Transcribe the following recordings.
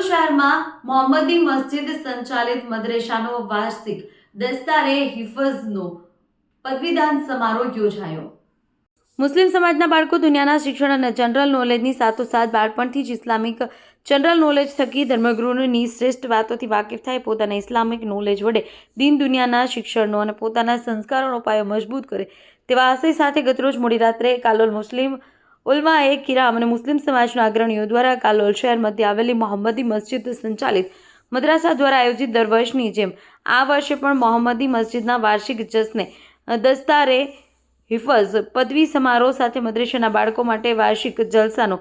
શહેરમાં મોહમ્મદી મસ્જિદ સંચાલિત મદ્રેસાનો વાર્ષિક દસ્તારે હિફઝનો પદવીદાન સમારોહ યોજાયો। મુસ્લિમ સમાજના બાળકો દુનિયાના શિક્ષણ અને જનરલ નોલેજની સાથોસાથ બાળપણથી જ ઇસ્લામિક જનરલ નોલેજ થકી ધર્મગુરુની શ્રેષ્ઠ વાતોથી વાકેફ થાય, પોતાના ઇસ્લામિક નોલેજ વડે દીન દુનિયાના શિક્ષણનો અને પોતાના સંસ્કારોનો પાયો મજબૂત કરે તેવા આશય સાથે ગતરોજ મોડી રાત્રે કાલોલ મુસ્લિમ ઉલમાએ કિરામ અને મુસ્લિમ સમાજના અગ્રણીઓ દ્વારા કાલોલ શહેર મધ્ય આવેલી મોહમ્મદી મસ્જિદ સંચાલિત મદ્રાસા દ્વારા આયોજિત દર વર્ષની જેમ આ વર્ષે પણ મોહમ્મદી મસ્જિદના વાર્ષિક જશ્ને દસ્તારે હિફઝ પદવી સમારોહ સાથે મદ્રેસાના બાળકો માટે વાર્ષિક જલસાનો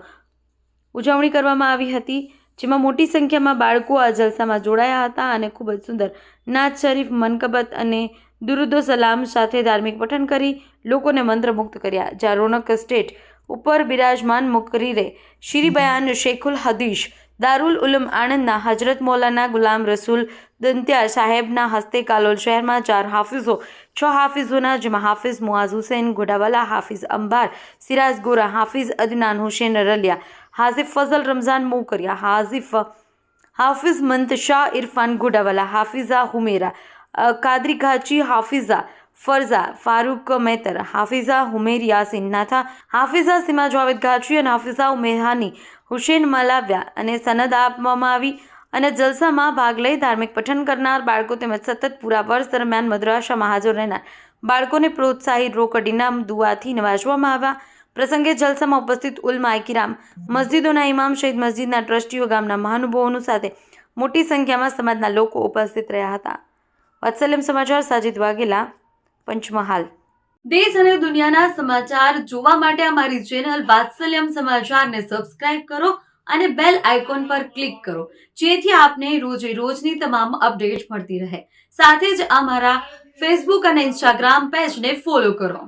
ઉજવણી કરવામાં આવી હતી, જેમાં મોટી સંખ્યામાં બાળકો આ જલસામાં જોડાયા હતા અને ખૂબ જ સુંદર નાત શરીફ, મનકબત અને દુરુદો સલામ સાથે ધાર્મિક પઠન કરી લોકોને મંત્રમુગ્ધ કર્યા। જ્યાં રોનક સ્ટેટ ઉપર બિરાજમાન મુકરીરે શીરી બયાન શેખુલ હદીશ દારુલ ઉલમ આણંદના હજરત મૌલાના ગુલામ રસૂલ દંત્યાર સાહેબના હસ્તે કાલોલ શહેરમાં 4 હાફિઝો 6 હાફિઝોના જેમાં હાફિઝ મુઆઝ હુસૈન ગોડાવાલા, હાફિઝ અંબાર સિરાજ ગોરા, હાફિઝ અદનાન હુસૈન રલિયા, હાફિઝ ફઝલ રમઝાન મોકરિયા, હાફિઝ મંતશા ઇરફાન ગોડાવાલા, હાફિઝા હુમેરા કાદરી ઘાચી, હાફિઝા ફરઝા ફારૂક મેતર, હાફિઝા હુમેર યાસીન નાથા, હાફિઝા સીમા જાવેદ ઘાચી અને હાફિઝા ઉમેહાની હુસૈન મલાવ્યા અને સનદ આપવામાં આવી અને જલસામાં ભાગ લઈ ધાર્મિક પઠન કરનાર બાળકો તેમજ સતત પૂરા વર્ષ દરમિયાન મદ્રાસામાં હાજર રહેનાર બાળકોને પ્રોત્સાહિત રોકડ ઇનામ દુઆથી નવાજવામાં આવ્યા। પ્રસંગે જલસામાં ઉપસ્થિત ઉલમાએ કિરામ, મસ્જિદોના ઇમામ સહિત મસ્જિદના ટ્રસ્ટીઓ, ગામના મહાનુભાવોનું સાથે મોટી સંખ્યામાં સમાજના લોકો ઉપસ્થિત રહ્યા હતા। વાત્સલ્યમ સમાચાર, સાજિદ વાઘેલા, પંચમહાલ। દેશ અને દુનિયાના સમાચાર જોવા માટે અમારી ચેનલ વાત્સલ્યમ સમાચારને સબસ્ક્રાઇબ કરો અને બેલ આઇકોન પર ક્લિક કરો, જેથી આપને રોજે રોજની તમામ અપડેટ મળતી રહે। સાથે જ અમારા ફેસબુક અને ઇન્સ્ટાગ્રામ પેજને ફોલો કરો।